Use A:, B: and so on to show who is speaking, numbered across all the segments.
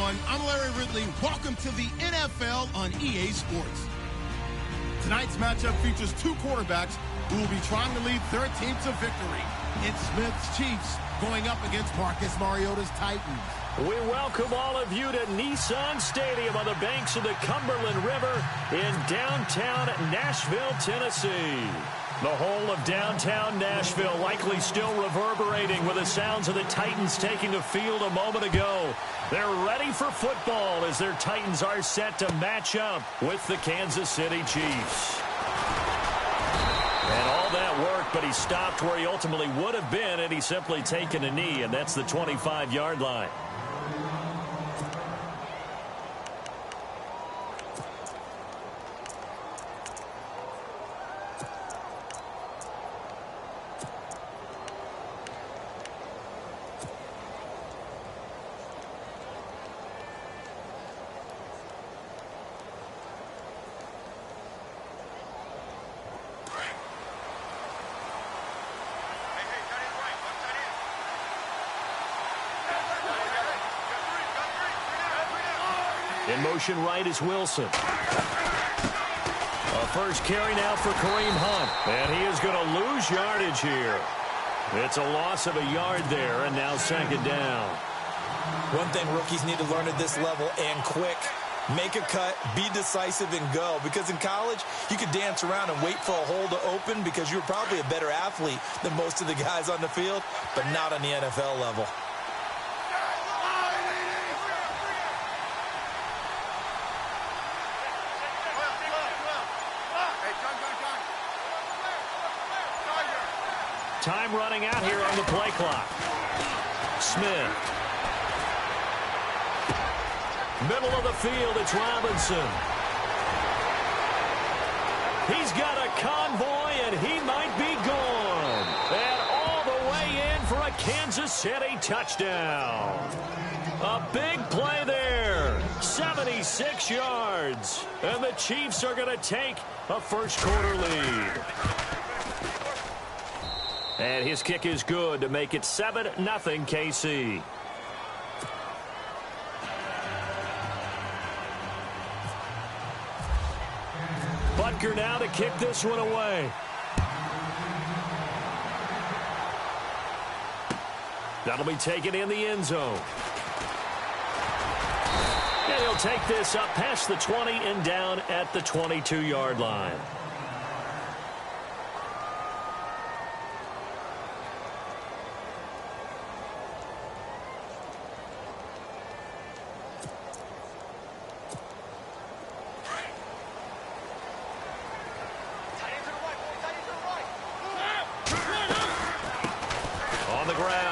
A: everyone. I'm Larry Ridley. Welcome to the NFL on EA Sports. Tonight's matchup features two quarterbacks who will be trying to lead their team to victory. It's Smith's Chiefs going up against Marcus Mariota's Titans.
B: We welcome all of you to Nissan Stadium on the banks of the Cumberland River in downtown Nashville, Tennessee. The whole of downtown Nashville likely still reverberating with the sounds of the Titans taking the field a moment ago. They're ready for football as their Titans are set to match up with the Kansas City Chiefs. And all that worked, but he stopped where he ultimately would have been, and he's simply taken a knee, and that's the 25-yard line. In motion right is Wilson. A first carry now for Kareem Hunt. And he is going to lose yardage here. It's a loss of a yard there, and now second down.
C: One thing rookies need to learn at this level, and quick. Make a cut, be decisive, and go. Because in college, you could dance around and wait for a hole to open because you're probably a better athlete than most of the guys on the field, but not on the NFL level.
B: Time running out here on the play clock. Smith. Middle of the field, it's Robinson. He's got a convoy, and he might be gone. And all the way in for a Kansas City touchdown. A big play there. 76 yards. And the Chiefs are going to take a first-quarter lead. And his kick is good to make it 7-0 KC. Butker now to kick this one away. That'll be taken in the end zone. And he'll take this up past the 20 and down at the 22-yard line.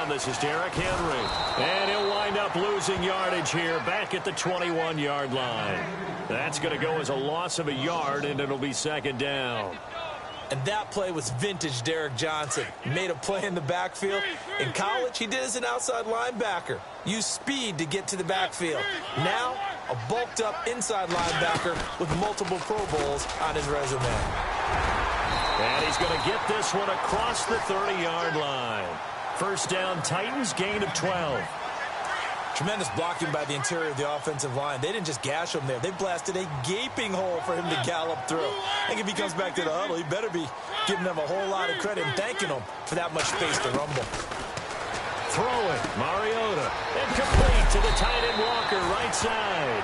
B: This is Derrick Henry, and he'll wind up losing yardage here back at the 21-yard line. That's going to go as a loss of a yard, and it'll be second down.
C: And that play was vintage Derrick Johnson. He made a play in the backfield. In college, he did as an outside linebacker. Used speed to get to the backfield. Now, a bulked-up inside linebacker with multiple Pro Bowls on his resume.
B: And he's going to get this one across the 30-yard line. First down, Titans, gain of 12.
C: Tremendous blocking by the interior of the offensive line. They didn't just gash him there. They blasted a gaping hole for him to gallop through. I think if he comes back to the huddle, he better be giving them a whole lot of credit and thanking them for that much space to rumble.
B: Throwing, Mariota, and complete to the tight end Walker, right side.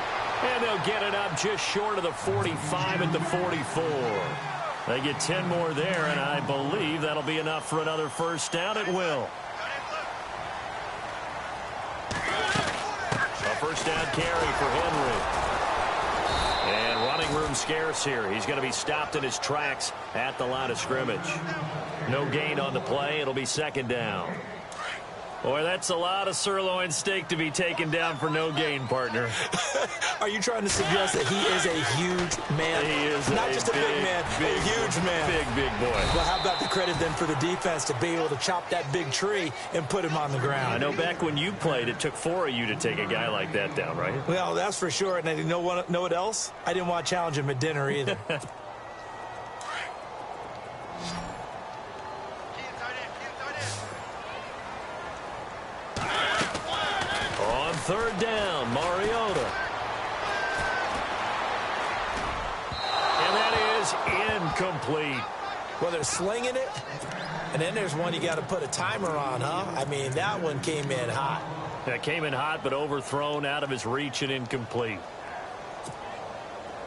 B: And they'll get it up just short of the 45 at the 44. They get 10 more there, and I believe that'll be enough for another first down. It will. A first down carry for Henry. And running room scarce here. He's going to be stopped in his tracks at the line of scrimmage. No gain on the play. It'll be second down. Boy, that's a lot of sirloin steak to be taken down for no gain, partner.
C: Are you trying to suggest that he is a huge man?
B: He is
C: not just a big man, a huge man.
B: Big boy.
C: Well, how about the credit then for the defense to be able to chop that big tree and put him on the ground?
B: I know back when you played, it took 4 of you to take a guy like that down, right?
C: Well, that's for sure. And you know what else? I didn't want to challenge him at dinner either.
B: third down, Mariota. And that is incomplete.
C: Well, they're slinging it, and then there's one you got to put a timer on, huh? I mean, that one came in hot.
B: That came in hot, but overthrown, out of his reach, and incomplete.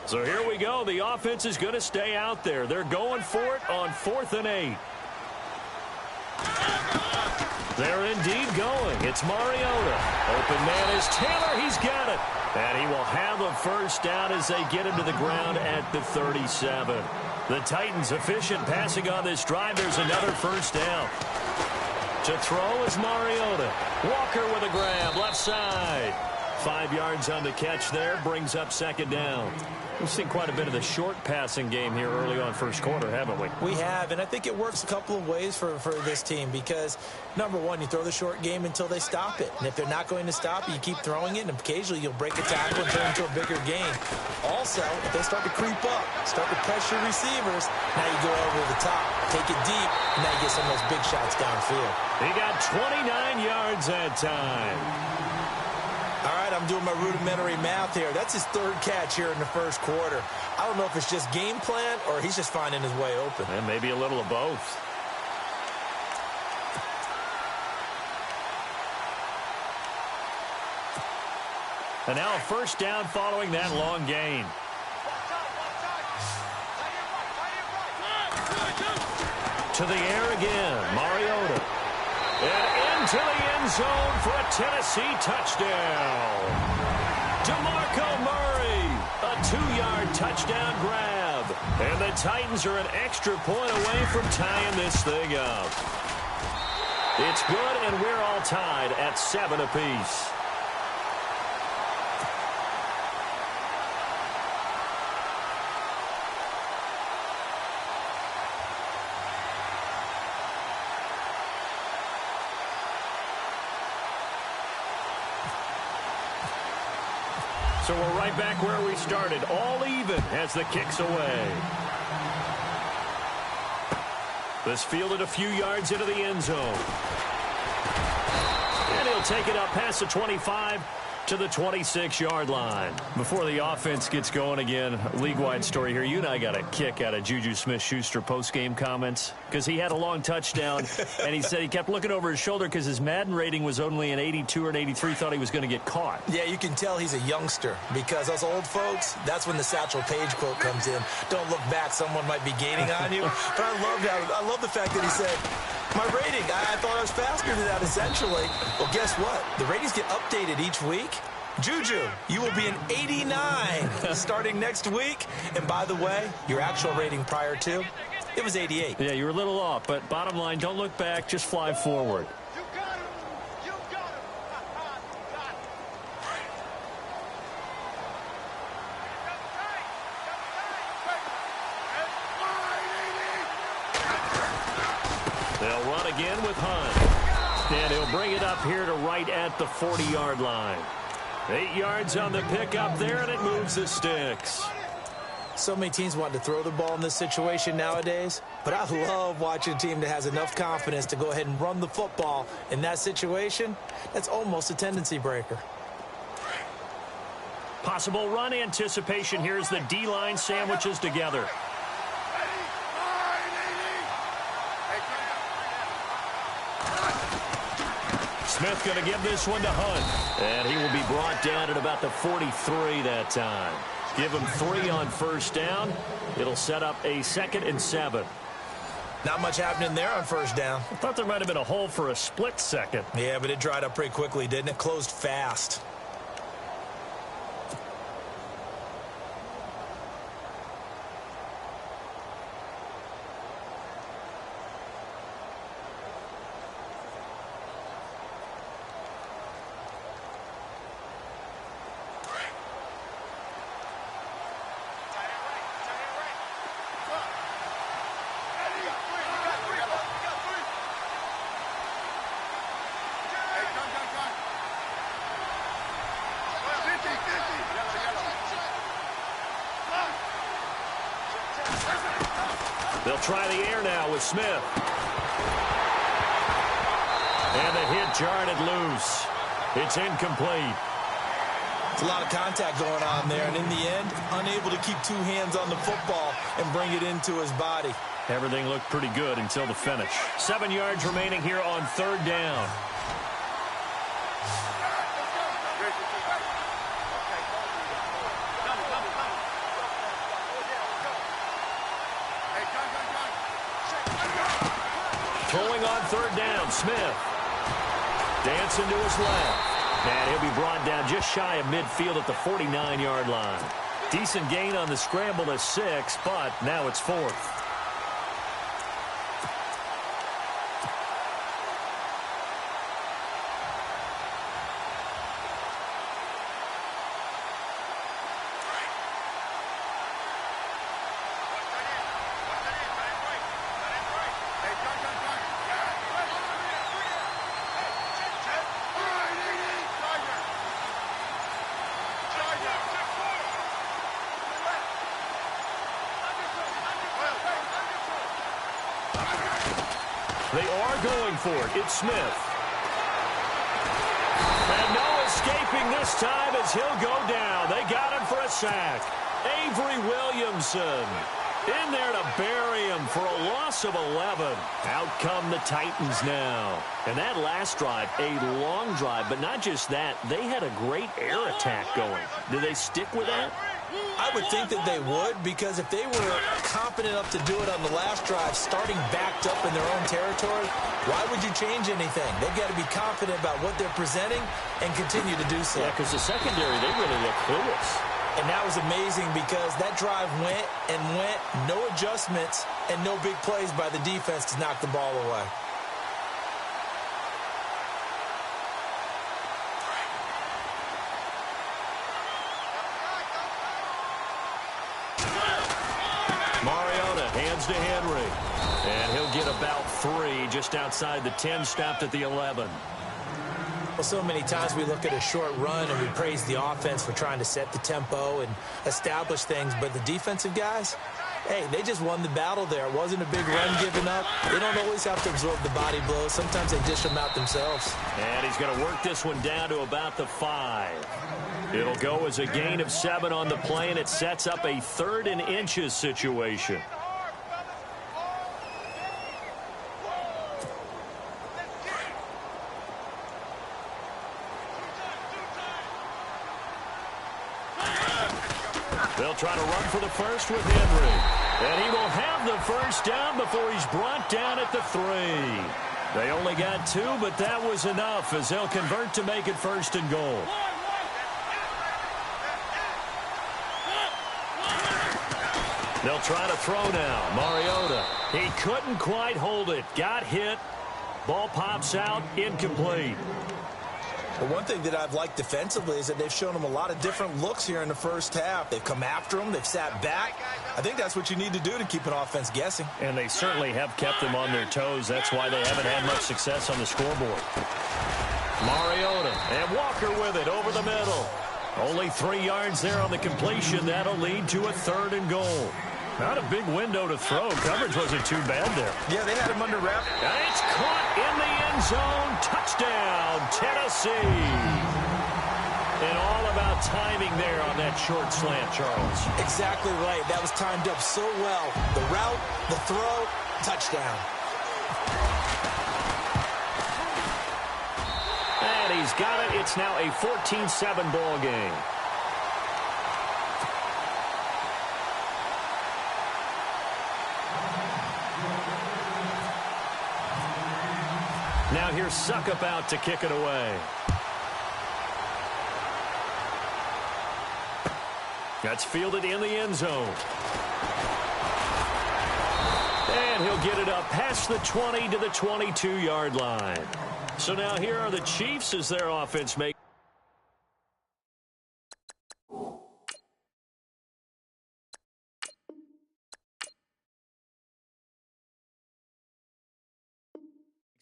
B: So here we go. The offense is going to stay out there. They're going for it on 4th and 8. They're indeed going. It's Mariota. Open man is Taylor. He's got it. And he will have a first down as they get him to the ground at the 37. The Titans efficient passing on this drive. There's another first down. To throw is Mariota. Walker with a grab, left side. 5 yards on the catch there, brings up second down. We've seen quite a bit of the short passing game here early on first quarter, haven't we?
C: We have, and I think it works a couple of ways for this team because, number one, you throw the short game until they stop it. And if they're not going to stop it, you keep throwing it, and occasionally you'll break a tackle and turn into a bigger game. Also, if they start to creep up, start to pressure receivers, now you go over the top, take it deep, and now you get some of those big shots downfield.
B: He got 29 yards that time.
C: All right, I'm doing my rudimentary math here. That's his 3rd catch here in the first quarter. I don't know if it's just game plan or he's just finding his way open.
B: And maybe a little of both. And now a first down following that long gain. To the air again, Mariota. And into the end zone for a Tennessee touchdown. DeMarco Murray, a 2-yard touchdown grab. And the Titans are an extra point away from tying this thing up. It's good, and we're all tied at 7 apiece. So we're right back where we started, all even as the kick's away. This fielded a few yards into the end zone. And he'll take it up past the 25 to the 26-yard line. Before the offense gets going again, league-wide story here. You and I got a kick out of Juju Smith-Schuster post-game comments because he had a long touchdown, and he said he kept looking over his shoulder because his Madden rating was only an 82 or an 83, thought he was going to get caught.
C: Yeah, you can tell he's a youngster because us old folks, that's when the Satchel Paige quote comes in. Don't look back, someone might be gaining on you. But I love the fact that he said, my rating, I thought I was faster than that, essentially. Well, guess what? The ratings get updated each week. Juju, you will be an 89 starting next week. And by the way, your actual rating prior to, it was 88.
B: Yeah, you were a little off, but bottom line, don't look back, just fly forward.
D: You got him. You got him.
B: They'll run again with Hunt. And he'll bring it up here to right at the 40-yard line. 8 yards on the pickup there, and it moves the sticks.
C: So many teams want to throw the ball in this situation nowadays, but I love watching a team that has enough confidence to go ahead and run the football in that situation. That's almost a tendency breaker.
B: Possible run anticipation here as the D-line sandwiches together. Smith going to give this one to Hunt. And he will be brought down at about the 43 that time. Give him 3 on first down. It'll set up a 2nd and 7.
C: Not much happening there on first down.
B: I thought there might have been a hole for a split second.
C: Yeah, but it dried up pretty quickly, didn't it? Closed fast.
B: They'll try the air now with Smith. And the hit jarred it loose. It's incomplete.
C: It's a lot of contact going on there, and in the end, unable to keep two hands on the football and bring it into his body.
B: Everything looked pretty good until the finish. 7 yards remaining here on 3rd down. Throwing on 3rd down, Smith. Dancing to his left. And he'll be brought down just shy of midfield at the 49-yard line. Decent gain on the scramble to 6, but now it's 4th. They are going for it. It's Smith. And no escaping this time as he'll go down. They got him for a sack. Avery Williamson in there to bury him for a loss of 11. Out come the Titans now. And that last drive, a long drive, but not just that. They had a great air attack going. Do they stick with that?
C: I would think that they would, because if they were confident enough to do it on the last drive, starting backed up in their own territory, why would you change anything? They've got to be confident about what they're presenting and continue to do so.
B: Yeah, because the secondary, they really look clueless.
C: And that was amazing because that drive went and went, no adjustments, and no big plays by the defense to knock the ball away.
B: To Henry, and he'll get about 3 just outside the 10, stopped at the 11.
C: Well, so many times we look at a short run and we praise the offense for trying to set the tempo and establish things, but the defensive guys, hey, they just won the battle there. It wasn't a big run given up. They don't always have to absorb the body blows. Sometimes they dish them out themselves.
B: And he's going to work this one down to about the 5. It'll go as a gain of 7 on the play, and it sets up a 3rd and inches situation. They'll try to run for the first with Henry. And he will have the first down before he's brought down at the 3. They only got 2, but that was enough as they'll convert to make it 1st and goal. They'll try to throw now. Mariota. He couldn't quite hold it. Got hit. Ball pops out. Incomplete.
C: But one thing that I've liked defensively is that they've shown them a lot of different looks here in the first half. They've come after them. They've sat back. I think that's what you need to do to keep an offense guessing.
B: And they certainly have kept them on their toes. That's why they haven't had much success on the scoreboard. Mariota and Walker with it over the middle. Only 3 yards there on the completion. That'll lead to a 3rd and goal. Not a big window to throw. Coverage wasn't too bad there.
C: Yeah, they had him under wrap.
B: And it's caught in the end zone. Touchdown, Tennessee. And all about timing there on that short slant, Charles.
C: Exactly right. That was timed up so well. The route, the throw, touchdown.
B: And he's got it. It's now a 14-7 ball game. Now here's Suckup out to kick it away. That's fielded in the end zone. And he'll get it up past the 20 to the 22-yard line. So now here are the Chiefs as their offense makes.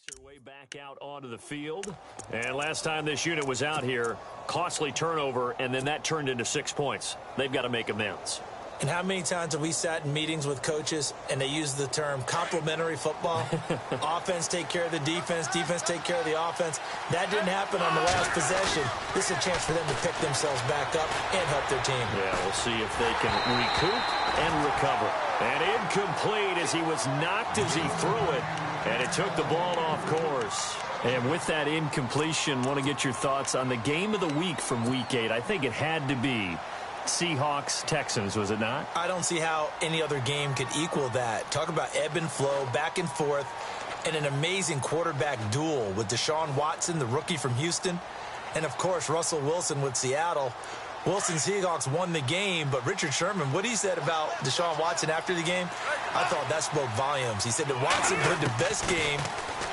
B: Their way back out onto the field. And last time this unit was out here, costly turnover, and then that turned into 6 points. They've got to make amends.
C: And how many times have we sat in meetings with coaches and they use the term complementary football? Offense take care of the defense, defense take care of the offense. That didn't happen on the last possession. This is a chance for them to pick themselves back up and help their team.
B: Yeah, we'll see if they can recoup and recover. And incomplete as he was knocked as he threw it, and it took the ball off course. And with that incompletion, want to get your thoughts on the game of the week from Week 8. I think it had to be Seahawks-Texans, was it not?
C: I don't see how any other game could equal that. Talk about ebb and flow, back and forth, and an amazing quarterback duel with Deshaun Watson, the rookie from Houston, and, of course, Russell Wilson with Seattle. Wilson's Seahawks won the game, but Richard Sherman, what he said about Deshaun Watson after the game, I thought that spoke volumes. He said that Watson played the best game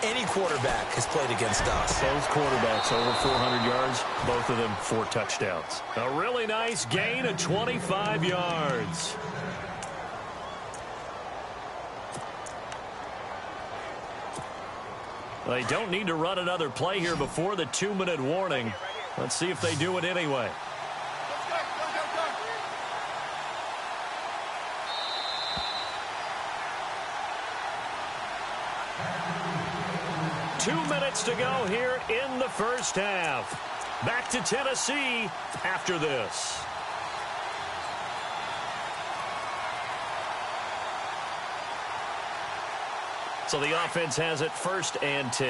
C: any quarterback has played against us.
B: Both quarterbacks over 400 yards, both of them 4 touchdowns. A really nice gain of 25 yards. They don't need to run another play here before the 2-minute warning. Let's see if they do it anyway. 2 minutes to go here in the first half. Back to Tennessee after this. So the offense has it 1st and 10.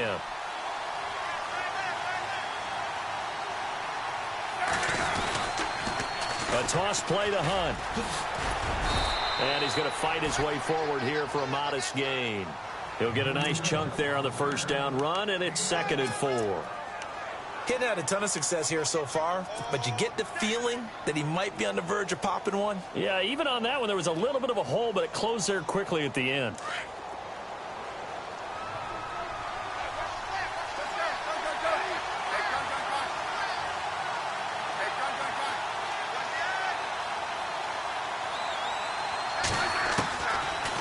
B: A toss play to Hunt. And he's going to fight his way forward here for a modest gain. He'll get a nice chunk there on the 1st down run, and it's 2nd and 4.
C: He hadn't had a ton of success here so far, but you get the feeling that he might be on the verge of popping one.
B: Yeah, even on that one, there was a little bit of a hole, but it closed there quickly at the end.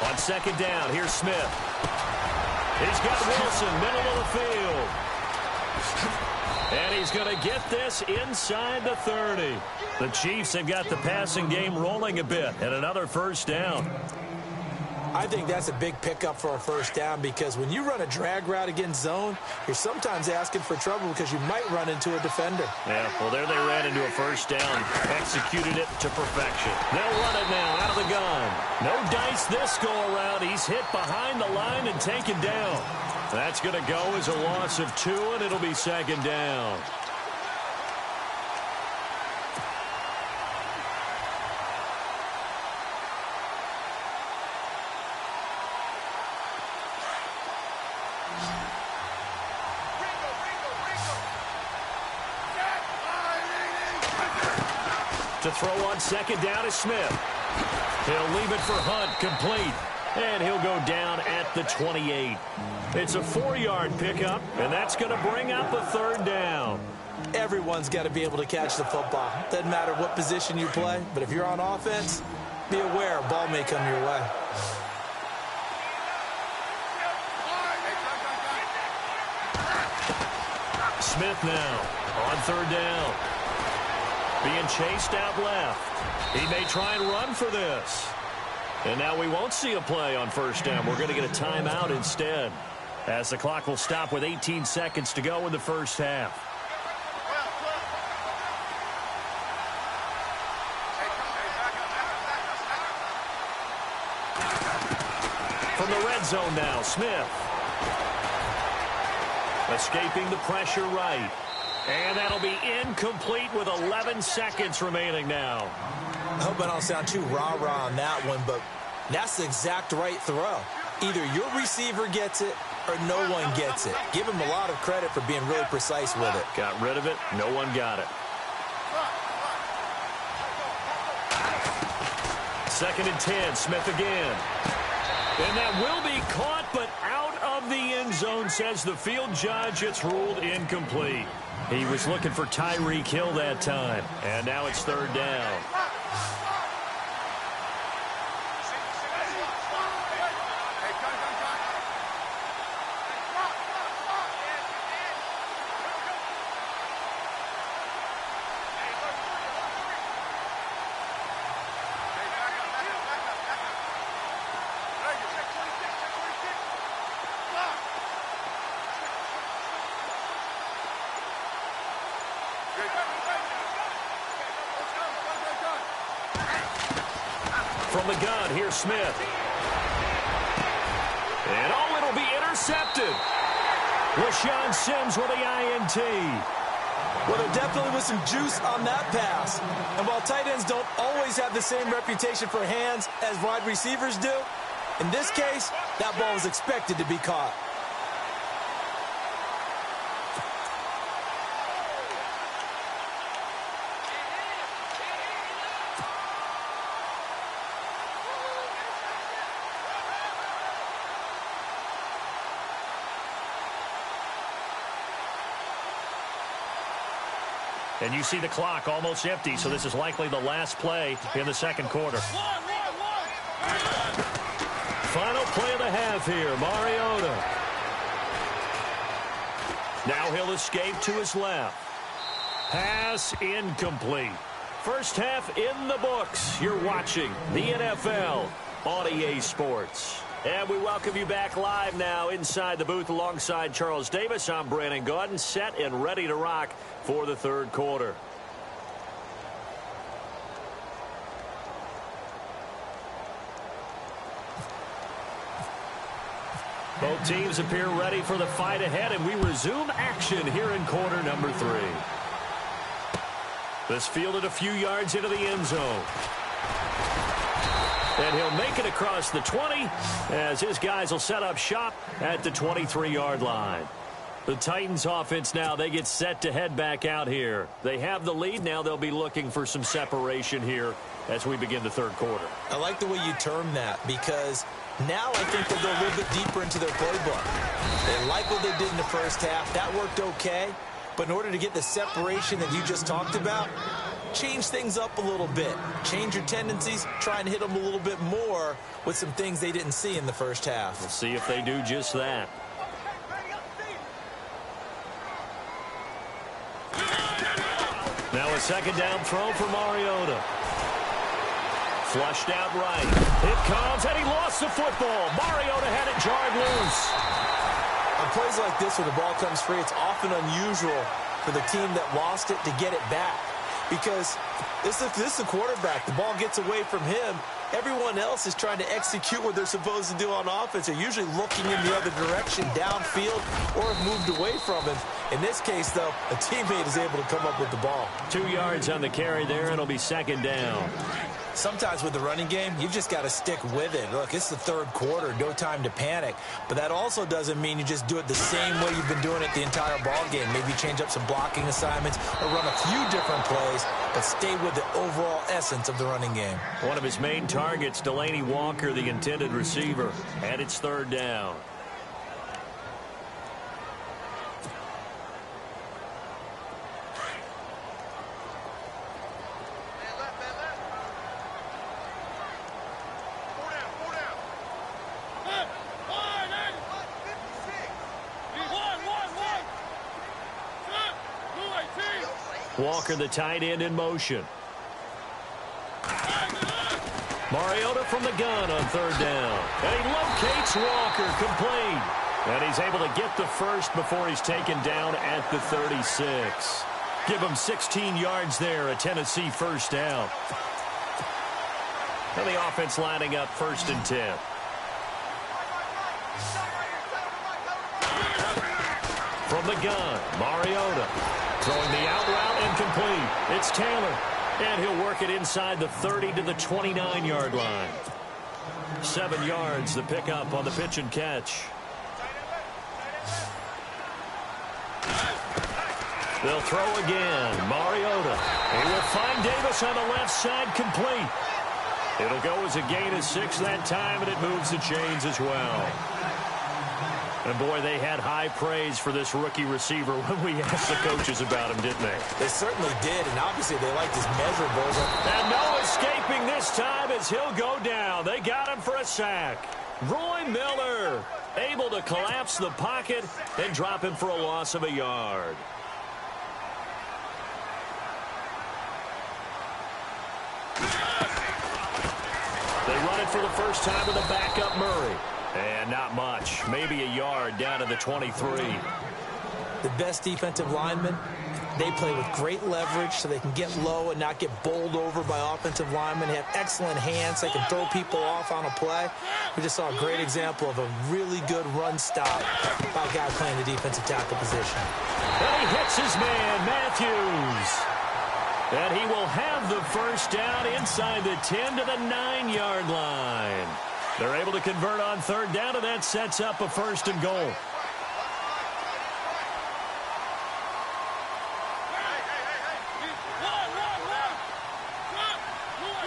B: On 2nd down, here's Smith. He's got Wilson, middle of the field. And he's going to get this inside the 30. The Chiefs have got the passing game rolling a bit, and another 1st down.
C: I think that's a big pickup for a 1st down because when you run a drag route against zone, you're sometimes asking for trouble because you might run into a defender.
B: Yeah, well, there they ran into a 1st down, executed it to perfection. They'll run it now out of the gun. No dice this go-around. He's hit behind the line and taken down. That's going to go as a loss of 2, and it'll be 2nd down. To throw on 2nd down is Smith. He'll leave it for Hunt, complete. And he'll go down at the 28. It's a 4-yard pickup, and that's going to bring up a 3rd down.
C: Everyone's got to be able to catch the football. Doesn't matter what position you play, but if you're on offense, be aware a ball may come your way.
B: Smith now on 3rd down. Being chased out left. He may try and run for this. And now we won't see a play on 1st down. We're going to get a timeout instead, as the clock will stop with 18 seconds to go in the 1st half. From the red zone now, Smith. Escaping the pressure right. And that'll be incomplete with 11 seconds remaining now.
C: I hope I don't sound too rah-rah on that one, but that's the exact right throw. Either your receiver gets it or no one gets it. Give him a lot of credit for being really precise with it.
B: Got rid of it. No one got it. 2nd and 10. Smith again. And that will be caught, but out of the end zone, says the field judge. It's ruled incomplete. He was looking for Tyreek Hill that time. And now it's 3rd down. From the gun, here's Smith. And oh, it'll be intercepted. LaShawn Sims with the INT.
C: Well, there definitely was some juice on that pass. And while tight ends don't always have the same reputation for hands as wide receivers do, in this case, that ball was expected to be caught.
B: And you see the clock almost empty, so this is likely the last play in the second quarter. Final play of the half here, Mariota. Now he'll escape to his left. Pass incomplete. First half in the books. You're watching the NFL on EA Sports. And we welcome you back live now inside the booth alongside Charles Davis. I'm Brandon Gaudin, set and ready to rock for the third quarter. Both teams appear ready for the fight ahead, and we resume action here in quarter number 3. This fielded a few yards into the end zone. And he'll make it across the 20 as his guys will set up shop at the 23-yard line. The Titans offense now, they get set to head back out here. They have the lead. Now they'll be looking for some separation here as we begin the third quarter.
C: I like the way you term that because now I think they'll go a little bit deeper into their playbook. They like what they did in the first half. That worked okay. But in order to get the separation that you just talked about, change things up a little bit. Change your tendencies, try and hit them a little bit more with some things they didn't see in the first half.
B: We'll see if they do just that. Now a second down throw for Mariota. Flushed out right. It comes, and he lost the football. Mariota had it jarred loose.
C: On plays like this where the ball comes free, it's often unusual for the team that lost it to get it back. Because this is the quarterback. The ball gets away from him. Everyone else is trying to execute what they're supposed to do on offense. They're usually looking in the other direction, downfield, or have moved away from him. In this case, though, a teammate is able to come up with the ball.
B: 2 yards on the carry there, and it'll be second down.
C: Sometimes with the running game, you've just got to stick with it. Look, it's the third quarter, no time to panic. But that also doesn't mean you just do it the same way you've been doing it the entire ball game. Maybe change up some blocking assignments or run a few different plays, but stay with the overall essence of the running game.
B: One of his main targets, Delaney Walker, the intended receiver, and it's third down. Walker, the tight end, in motion. Mariota from the gun on third down. And he locates Walker, complete. And he's able to get the first before he's taken down at the 36. Give him 16 yards there, a Tennessee first down. And the offense lining up 1st and 10. From the gun, Mariota. Throwing the out route incomplete. It's Taylor. And he'll work it inside the 30 to the 29-yard line. 7 yards, the pickup on the pitch and catch. They'll throw again. Mariota. He will find Davis on the left side, complete. It'll go as a gain of 6 that time, and it moves the chains as well. And, boy, they had high praise for this rookie receiver when we asked the coaches about him, didn't they?
C: They certainly did, and obviously they liked his measurables.
B: And no escaping this time as he'll go down. They got him for a sack. Roy Miller able to collapse the pocket and drop him for a loss of a yard. They run it for the first time with a backup Murray. And not much. Maybe a yard down to the 23.
C: The best defensive lineman They play with great leverage so they can get low and not get bowled over by offensive linemen. They have excellent hands. They can throw people off on a play. We just saw a great example of a really good run stop by a guy playing the defensive tackle position.
B: And he hits his man, Matthews. And he will have the first down inside the 10 to the 9-yard line. They're able to convert on third down, and that sets up a 1st and goal.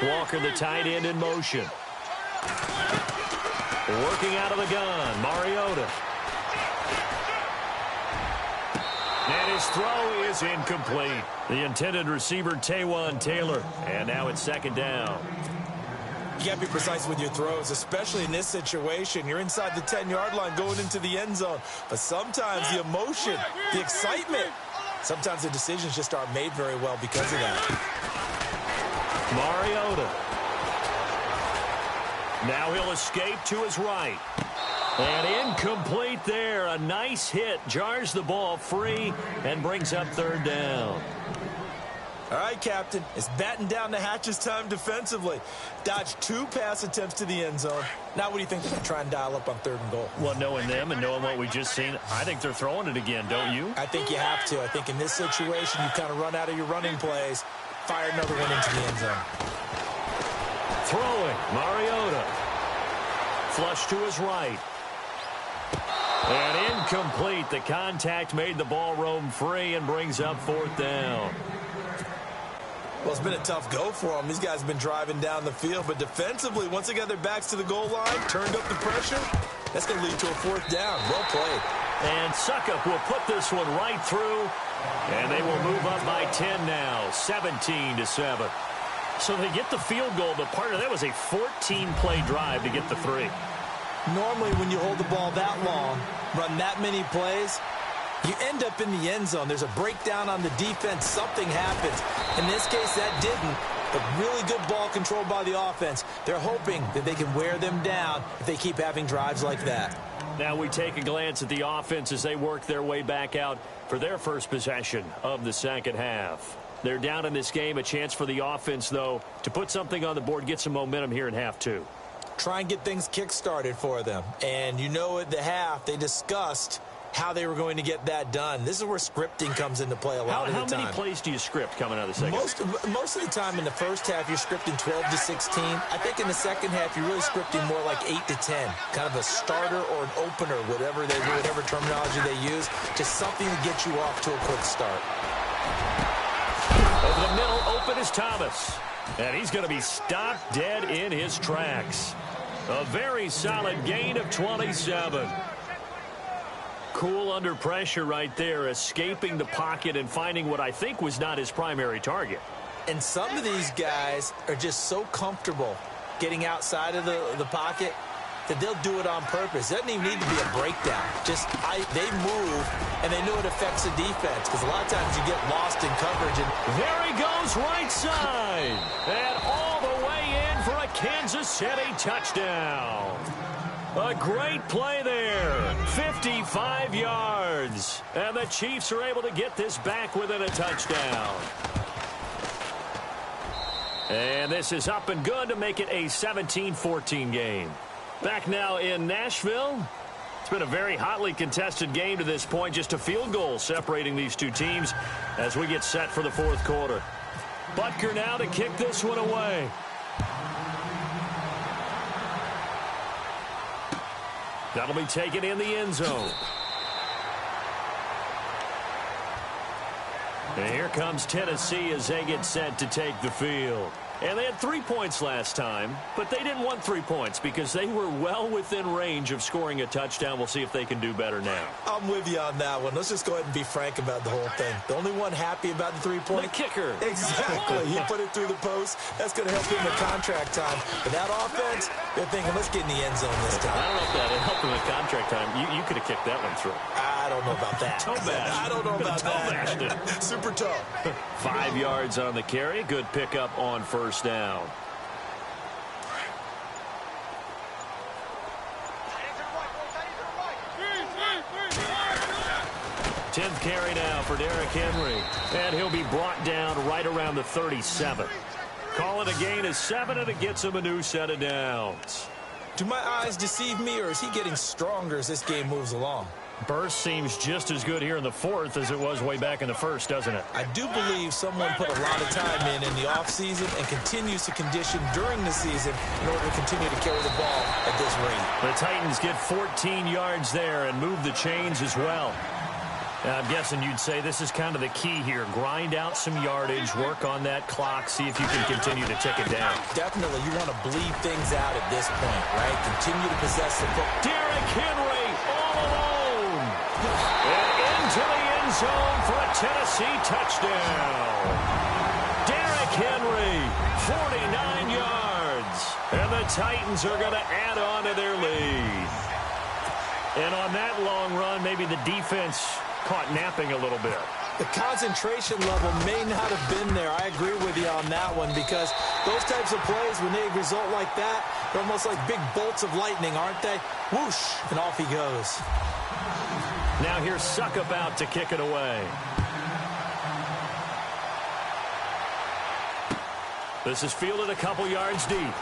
B: Walker, the tight end, in motion. Working out of the gun, Mariota. And his throw is incomplete. The intended receiver, Taywan Taylor. And now it's 2nd down.
C: You got to be precise with your throws, especially in this situation. You're inside the 10-yard line going into the end zone. But sometimes the emotion, the excitement, sometimes the decisions just aren't made very well because of that.
B: Mariota. Now he'll escape to his right. And incomplete there. A nice hit. Jars the ball free and brings up 3rd down.
C: All right, Captain. It's batten down the hatches time defensively. Dodged 2 pass attempts to the end zone. Now what do you think they're going to try and dial up on 3rd and goal?
B: Well, knowing them and knowing what we just seen, I think they're throwing it again, don't you?
C: I think you have to. I think in this situation, you kind of run out of your running plays. Fire another one into the end zone.
B: Throwing, Mariota. Flush to his right. And incomplete. The contact made the ball roam free and brings up 4th down.
C: Well, it's been a tough go for them. These guys have been driving down the field, but defensively, once they got their backs to the goal line, turned up the pressure, that's going to lead to a 4th down. Well played.
B: And Suckup will put this one right through, and they will move up by 10 now, 17-7. So they get the field goal, but part of that was a 14-play drive to get the 3.
C: Normally, when you hold the ball that long, run that many plays, you end up in the end zone. There's a breakdown on the defense. Something happens. In this case, that didn't. But really good ball control by the offense. They're hoping that they can wear them down if they keep having drives like that.
B: Now we take a glance at the offense as they work their way back out for their first possession of the 2nd half. They're down in this game. A chance for the offense, though, to put something on the board, get some momentum here in half 2.
C: Try and get things kick-started for them. And you know at the half, they discussed how they were going to get that done. This is where scripting comes into play a lot of the time.
B: How many plays do you script coming out of the second?
C: Most of the time in the first half, you're scripting 12 to 16. I think in the second half, you're really scripting more like 8 to 10. Kind of a starter or an opener, whatever terminology they use. Just something to get you off to a quick start.
B: Over the middle, open is Thomas. And he's going to be stopped dead in his tracks. A very solid gain of 27. Cool under pressure right there, escaping the pocket and finding what I think was not his primary target.
C: And some of these guys are just so comfortable getting outside of the pocket that they'll do it on purpose. It doesn't even need to be a breakdown. They move, and they know it affects the defense because a lot of times you get lost in coverage. And
B: there he goes right side. And all the way in for a Kansas City touchdown. A great play there. 55 yards. And the Chiefs are able to get this back within a touchdown. And this is up and good to make it a 17-14 game. Back now in Nashville. It's been a very hotly contested game to this point. Just a field goal separating these two teams as we get set for the 4th quarter. Butker now to kick this one away. That'll be taken in the end zone. And here comes Tennessee as they get set to take the field. And they had 3 points last time, but they didn't want 3 points because they were well within range of scoring a touchdown. We'll see if they can do better now.
C: I'm with you on that one. Let's just go ahead and be frank about the whole thing. The only one happy about the 3-point.
B: The kicker.
C: Exactly. He put it through the post. That's going to help him in contract time. But that offense, they're thinking, let's get in the end zone this time.
B: I don't know if that helped him in contract time. You could have kicked that one through.
C: I don't know about that.
B: Toe bash.
C: I don't know about
B: that.
C: Super toe.
B: 5 yards on the carry. Good pickup on first down. 10th carry now for Derrick Henry. And he'll be brought down right around the 37. Call it a gain of 7, and it gets him a new set of downs.
C: Do my eyes deceive me, or is he getting stronger as this game moves along?
B: Burst seems just as good here in the 4th as it was way back in the 1st, doesn't it?
C: I do believe someone put a lot of time in the offseason and continues to condition during the season in order to continue to carry the ball at this rate.
B: The Titans get 14 yards there and move the chains as well. I'm guessing you'd say this is kind of the key here. Grind out some yardage, work on that clock, see if you can continue to tick it down.
C: Definitely, you want to bleed things out at this point, right? Continue to possess the football.
B: Derrick Henry all alone. And into the end zone for a Tennessee touchdown. Derrick Henry, 49 yards. And the Titans are going to add on to their lead. And on that long run, maybe the defense caught napping a little bit.
C: The concentration level may not have been there. I agree with you on that one, because those types of plays, when they result like that, they're almost like big bolts of lightning, aren't they? Whoosh, and off he goes.
B: Now here's Suckup out to kick it away. This is fielded a couple yards deep.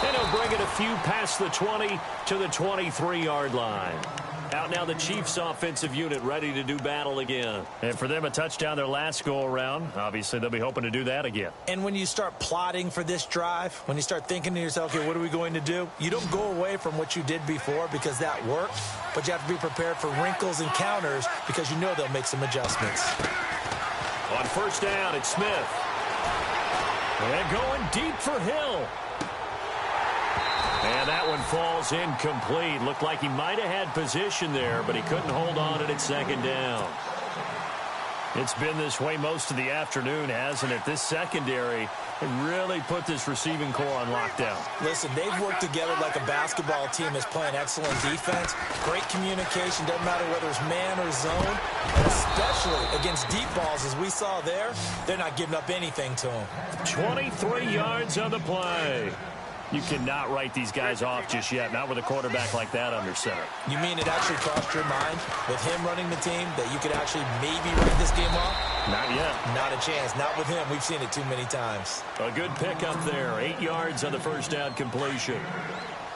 B: And he'll bring it a few past the 20 to the 23-yard line. Out now the Chiefs offensive unit ready to do battle again. And for them, a touchdown their last go-around. Obviously, they'll be hoping to do that again.
C: And when you start plotting for this drive, when you start thinking to yourself, okay, what are we going to do? You don't go away from what you did before because that worked, but you have to be prepared for wrinkles and counters because you know they'll make some adjustments.
B: On first down, it's Smith. And going deep for Hill. And that one falls incomplete. Looked like he might have had position there, but he couldn't hold on at second down. It's been this way most of the afternoon, hasn't it? This secondary really put this receiving core on lockdown.
C: Listen, they've worked together like a basketball team that's playing excellent defense. Great communication, doesn't matter whether it's man or zone. And especially against deep balls, as we saw there, they're not giving up anything to them.
B: 23 yards on the play. You cannot write these guys off just yet, not with a quarterback like that under center.
C: You mean it actually crossed your mind with him running the team that you could actually maybe write this game off?
B: Not yet.
C: Not a chance. Not with him. We've seen it too many times.
B: A good pickup there. 8 yards on the first down completion.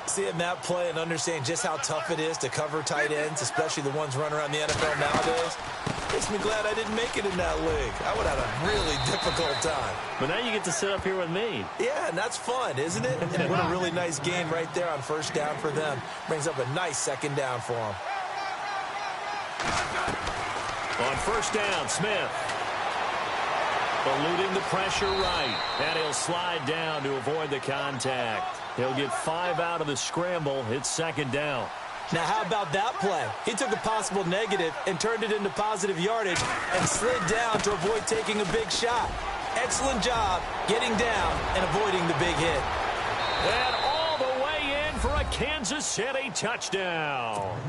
C: Seeing that play and understanding just how tough it is to cover tight ends, especially the ones running around the NFL nowadays, makes me glad I didn't make it in that league. I would have a really difficult time.
B: But now you get to sit up here with me.
C: Yeah, and that's fun, isn't it? And what a really nice gain right there on first down for them. Brings up a nice second down for them.
B: On first down, Smith. Eluding the pressure right. And he'll slide down to avoid the contact. He'll get 5 out of the scramble. It's second down.
C: Now, how about that play? He took a possible negative and turned it into positive yardage and slid down to avoid taking a big shot. Excellent job getting down and avoiding the big hit.
B: And all the way in for a Kansas City touchdown.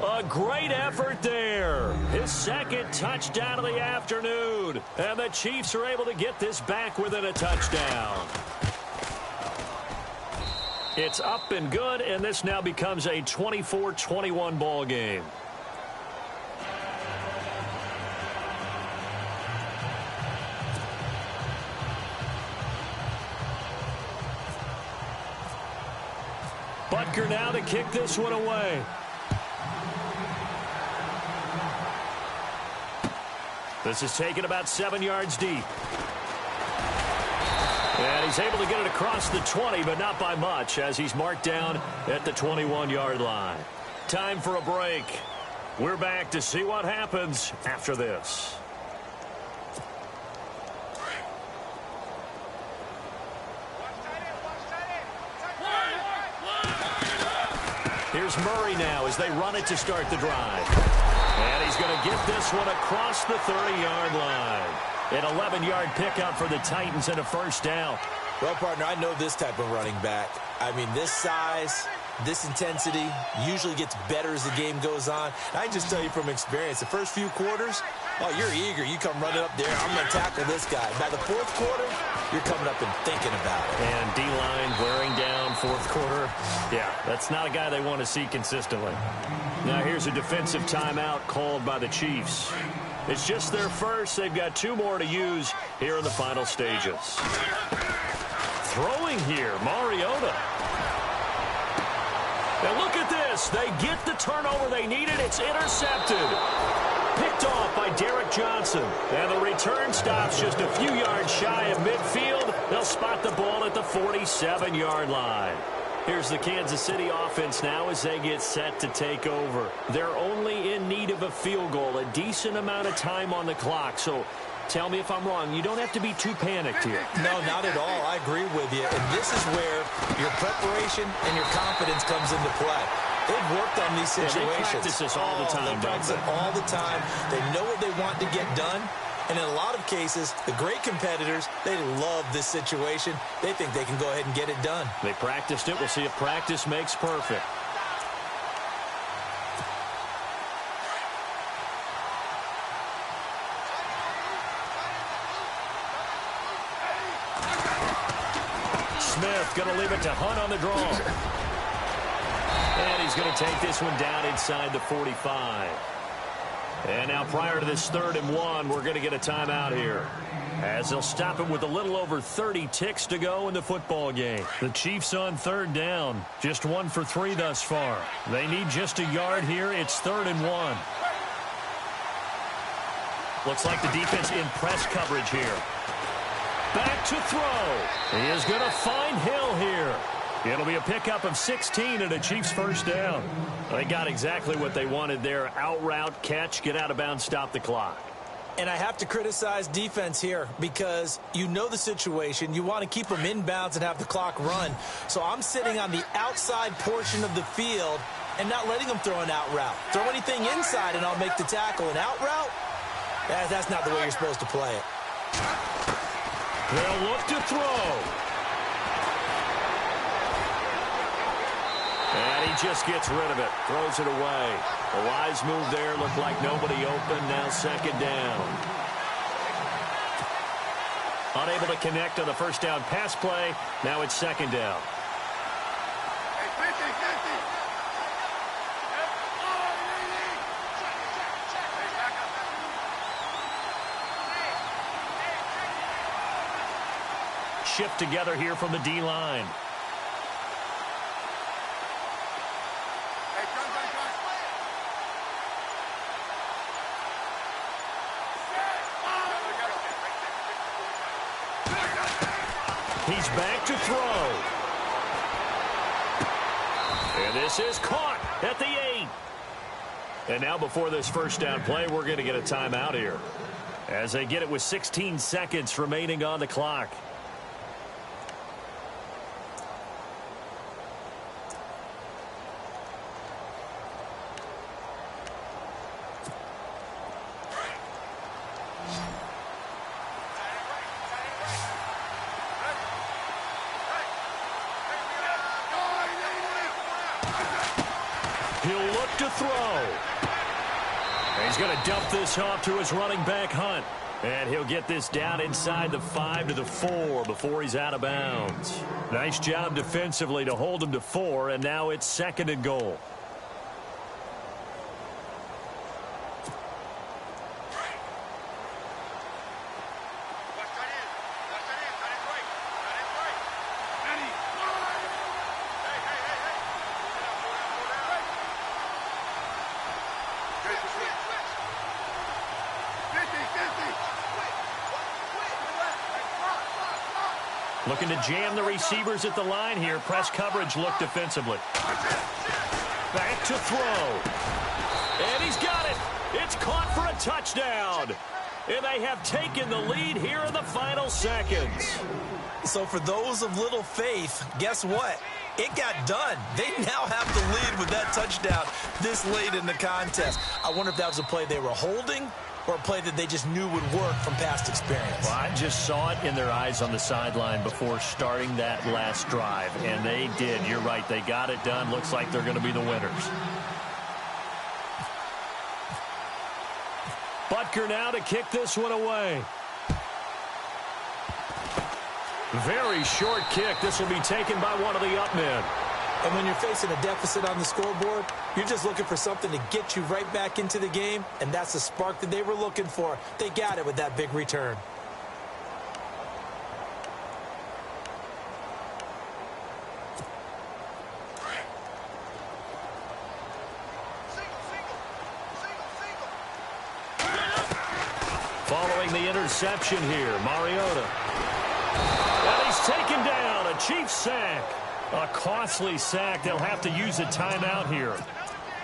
B: A great effort there. His second touchdown of the afternoon. And the Chiefs are able to get this back within a touchdown. It's up and good, and this now becomes a 24-21 ball game. Butker now to kick this one away. This is taken about 7 yards deep. And he's able to get it across the 20, but not by much, as he's marked down at the 21-yard line. Time for a break. We're back to see what happens after this. Here's Murray now as they run it to start the drive. And he's going to get this one across the 30-yard line. An 11-yard pickup for the Titans and a first down.
C: Well, partner, I know this type of running back. I mean, this size, this intensity usually gets better as the game goes on. I can just tell you from experience, the first few quarters, Oh, you're eager. You come running up there. I'm going to tackle this guy. By the fourth quarter, you're coming up and thinking about it.
B: And D-line wearing down fourth quarter. Yeah, that's not a guy they want to see consistently. Now here's a defensive timeout called by the Chiefs. It's just their first. They've got 2 more to use here in the final stages. Throwing here, Mariota. And look at this. They get the turnover they needed. It's intercepted. Picked off by Derek Johnson. And the return stops just a few yards shy of midfield. They'll spot the ball at the 47-yard line. Here's the Kansas City offense now as they get set to take over. They're only in need of a field goal, a decent amount of time on the clock. So tell me if I'm wrong. You don't have to be too panicked here.
C: No, not at all. I agree with you. And this is where your preparation and your confidence comes into play. They've worked on these situations.
B: Yeah, they practice this all the time.
C: They practice it all the time. They know what they want to get done. And in a lot of cases, the great competitors, they love this situation. They think they can go ahead and get it done.
B: They practiced it. We'll see if practice makes perfect. Smith going to leave it to Hunt on the draw. And he's going to take this one down inside the 45. And now prior to this 3rd and 1, we're going to get a timeout here, as they'll stop it with a little over 30 ticks to go in the football game. The Chiefs on 3rd down, just 1 for 3 thus far. They need just a yard here. It's 3rd and 1. Looks like the defense in press coverage here. Back to throw. He is going to find Hill here. It'll be a pickup of 16 and a Chiefs first down. They got exactly what they wanted there. Out route, catch, get out of bounds, stop the clock.
C: And I have to criticize defense here because you know the situation. You want to keep them inbounds and have the clock run. So I'm sitting on the outside portion of the field and not letting them throw an out route. Throw anything inside and I'll make the tackle. An out route? That's not the way you're supposed to play it.
B: They'll look to throw. And he just gets rid of it, throws it away. A wise move there, looked like nobody open, now 2nd down. Unable to connect on the first down pass play, now it's 2nd down. Shift together here from the D-line. He's back to throw. And this is caught at the 8. And now before this first down play, we're going to get a timeout here, as they get it with 16 seconds remaining on the clock. He'll look to throw. And he's going to dump this off to his running back, Hunt. And he'll get this down inside the 5 to the 4 before he's out of bounds. Nice job defensively to hold him to 4, and now it's 2nd and goal. Looking to jam the receivers at the line here. Press coverage look defensively. Back to throw. And he's got it. It's caught for a touchdown. And they have taken the lead here in the final seconds.
C: So for those of little faith, guess what? It got done. They now have the lead with that touchdown this late in the contest. I wonder if that was a play they were holding or a play that they just knew would work from past experience.
B: Well, I just saw it in their eyes on the sideline before starting that last drive, and they did. You're right. They got it done. Looks like they're going to be the winners. But Tucker now to kick this one away. Very short kick. This will be taken by one of the up men.
C: And when you're facing a deficit on the scoreboard, you're just looking for something to get you right back into the game, and that's the spark that they were looking for. They got it with that big return.
B: Following the interception here, Mariota. And he's taken down. A Chiefs sack. A costly sack. They'll have to use a timeout here.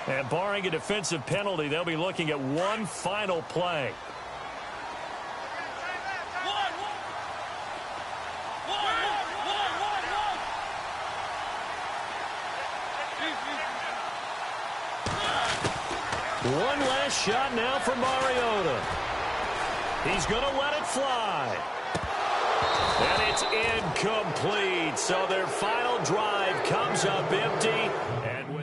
B: And barring a defensive penalty, they'll be looking at one final play. One last shot now for Mariota. He's going to let it fly. And it's incomplete. So their final drive comes up empty. And with